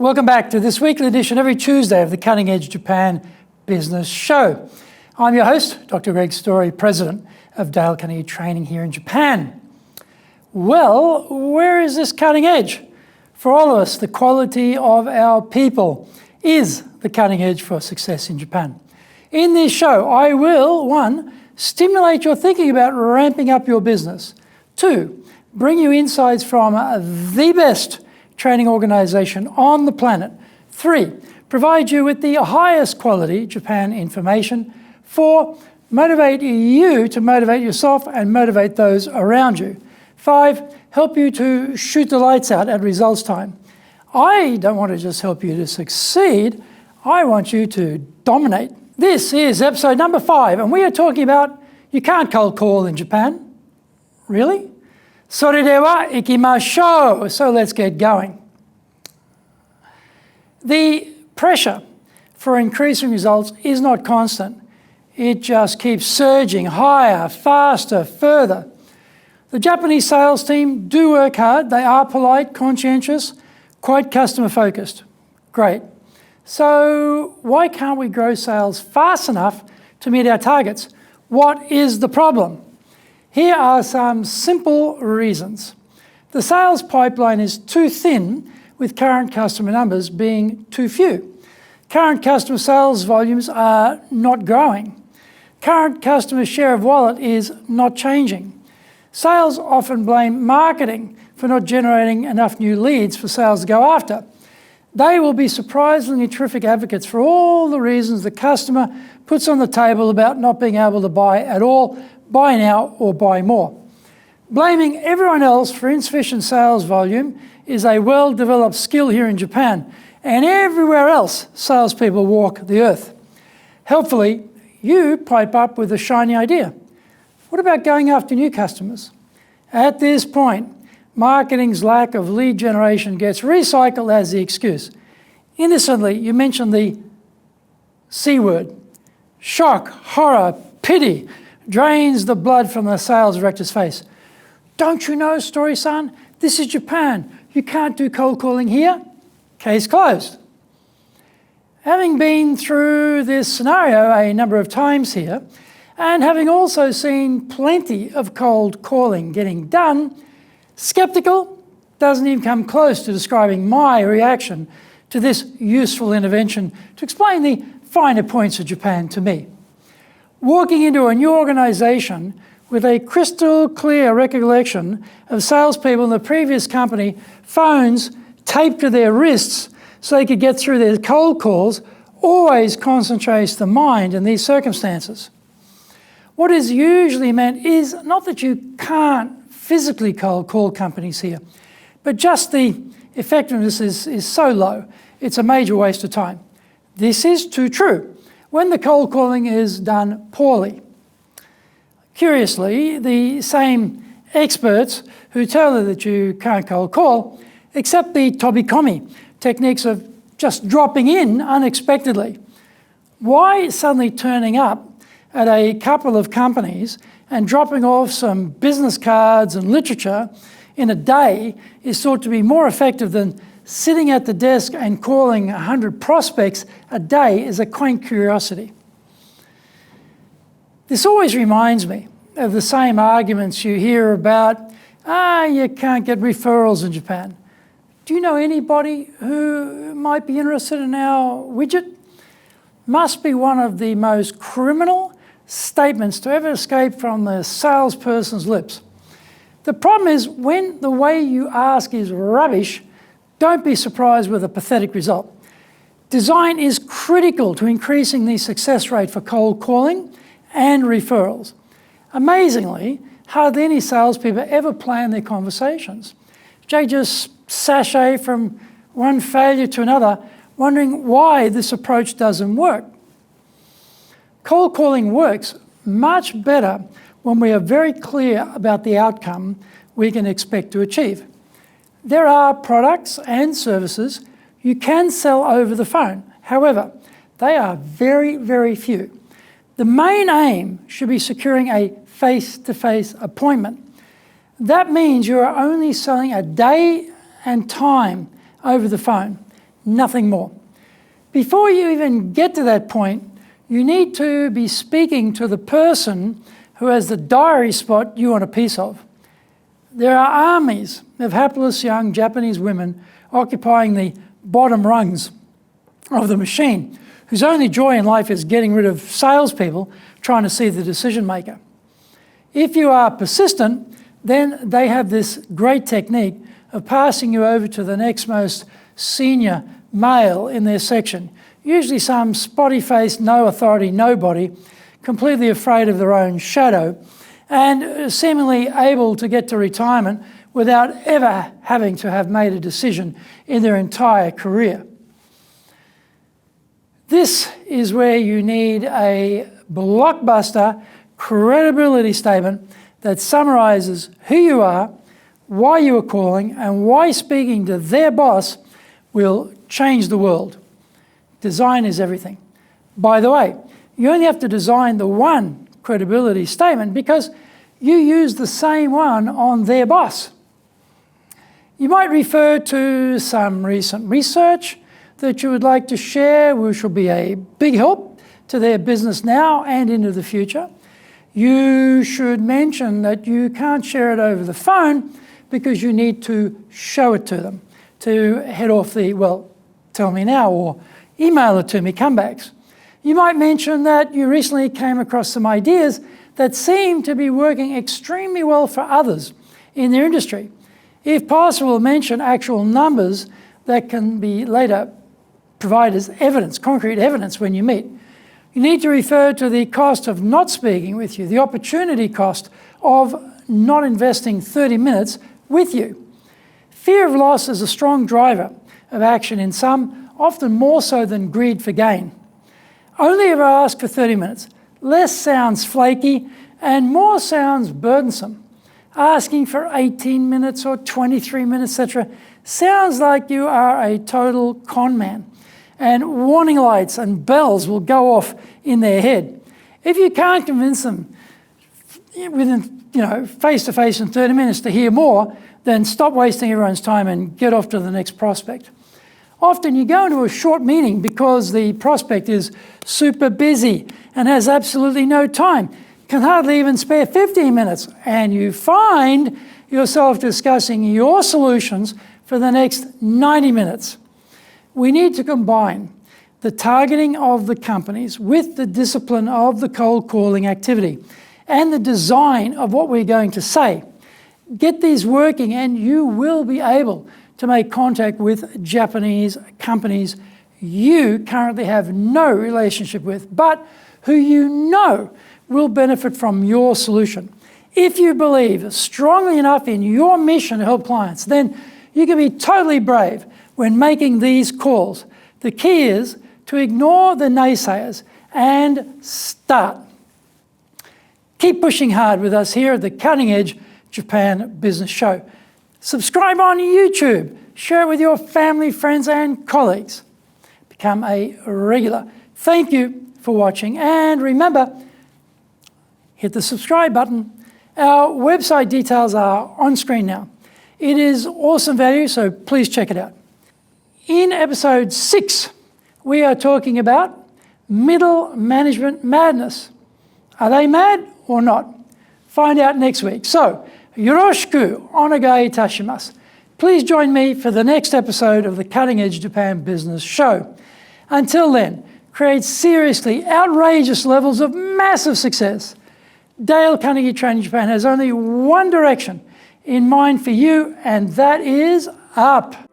Welcome back to this weekly edition every Tuesday of the Cutting Edge Japan Business Show. I'm your host, Dr. Greg Story, President of Dale Carnegie Training here in Japan. Well, where is this cutting edge? For all of us, the quality of our people is the cutting edge for success in Japan. In this show, I will, 1, stimulate your thinking about ramping up your business. 2, bring you insights from the best training organisation on the planet. 3, provide you with the highest quality Japan information. 4, motivate you to motivate yourself and motivate those around you. 5, help you to shoot the lights out at results time. I don't want to just help you to succeed, I want you to dominate. This is episode number 5, and we are talking about you can't cold call in Japan. Really? それでは行きましょう. So let's get going. The pressure for increasing results is not constant. It just keeps surging higher, faster, further. The Japanese sales team do work hard. They are polite, conscientious, quite customer-focused. Great. So why can't we grow sales fast enough to meet our targets? What is the problem? Here are some simple reasons. The sales pipeline is too thin, with current customer numbers being too few. Current customer sales volumes are not growing. Current customer share of wallet is not changing. Sales often blame marketing for not generating enough new leads for sales to go after. They will be surprisingly terrific advocates for all the reasons the customer puts on the table about not being able to buy at all, buy now or buy more. Blaming everyone else for insufficient sales volume is a well-developed skill here in Japan, and everywhere else salespeople walk the earth. Helpfully, you pipe up with a shiny idea. What about going after new customers? At this point, marketing's lack of lead generation gets recycled as the excuse. Innocently, you mention the C word. Shock, horror, pity drains the blood from the sales director's face. Don't you know, Story-san? This is Japan. You can't do cold calling here. Case closed. Having been through this scenario a number of times here, and having also seen plenty of cold calling getting done, skeptical doesn't even come close to describing my reaction to this useful intervention to explain the finer points of Japan to me. Walking into a new organisation with a crystal clear recollection of salespeople in the previous company, phones taped to their wrists so they could get through their cold calls, always concentrates the mind in these circumstances. What is usually meant is not that you can't physically cold call companies here, but just the effectiveness is so low, it's a major waste of time. This is too true when the cold calling is done poorly. Curiously, the same experts who tell you that you can't cold call accept the tobikomi techniques of just dropping in unexpectedly. Why suddenly turning up at a couple of companies and dropping off some business cards and literature in a day is thought to be more effective than sitting at the desk and calling 100 prospects a day is a quaint curiosity. This always reminds me of the same arguments you hear about, you can't get referrals in Japan. Do you know anybody who might be interested in our widget? Must be one of the most criminal statements to ever escape from the salesperson's lips. The problem is when the way you ask is rubbish, don't be surprised with a pathetic result. Design is critical to increasing the success rate for cold calling and referrals. Amazingly, hardly any salespeople ever plan their conversations. They just sashay from one failure to another, wondering why this approach doesn't work. Cold calling works much better when we are very clear about the outcome we can expect to achieve. There are products and services you can sell over the phone. However, they are very, very few. The main aim should be securing a face-to-face appointment. That means you are only selling a day and time over the phone. nothing more. Before you even get to that point, you need to be speaking to the person who has the diary spot you want a piece of. There are armies of hapless young Japanese women occupying the bottom rungs of the machine, whose only joy in life is getting rid of salespeople trying to see the decision maker. If you are persistent, then they have this great technique of passing you over to the next most senior male in their section, usually some spotty-faced, no authority nobody, completely afraid of their own shadow, and seemingly able to get to retirement without ever having to have made a decision in their entire career. This is where you need a blockbuster credibility statement that summarizes who you are, why you are calling, and why speaking to their boss will change the world. Design is everything. By the way, you only have to design the one credibility statement because you use the same one on their boss. You might refer to some recent research that you would like to share, which will be a big help to their business now and into the future. You should mention that you can't share it over the phone because you need to show it to them to head off the, well, tell me now, or email it to me comebacks. You might mention that you recently came across some ideas that seem to be working extremely well for others in their industry. If possible, mention actual numbers that can be later provided as evidence, concrete evidence when you meet. You need to refer to the cost of not speaking with you, the opportunity cost of not investing 30 minutes with you. Fear of loss is a strong driver of action in some, often more so than greed for gain. Only ever ask for 30 minutes. Less sounds flaky and more sounds burdensome. Asking for 18 minutes or 23 minutes, etc., sounds like you are a total con man, and warning lights and bells will go off in their head. If you can't convince them within, face-to-face in 30 minutes to hear more, then stop wasting everyone's time and get off to the next prospect. Often you go into a short meeting because the prospect is super busy and has absolutely no time, can hardly even spare 15 minutes, and you find yourself discussing your solutions for the next 90 minutes. We need to combine the targeting of the companies with the discipline of the cold calling activity and the design of what we're going to say. Get these working and you will be able to make contact with Japanese companies you currently have no relationship with, but who you know will benefit from your solution. If you believe strongly enough in your mission to help clients, then you can be totally brave when making these calls. The key is to ignore the naysayers and start. Keep pushing hard with us here at the Cutting Edge Japan Business Show. Subscribe on YouTube. Share it with your family, friends, and colleagues. Become a regular. Thank you for watching. And remember, hit the subscribe button. Our website details are on screen now. It is awesome value, so please check it out. In episode 6, we are talking about middle management madness. Are they mad or not? Find out next week. So, yoroshiku onegai itashimasu. Please join me for the next episode of the Cutting Edge Japan Business Show. Until then, create seriously outrageous levels of massive success. Dale Carnegie Training Japan has only one direction in mind for you, and that is up.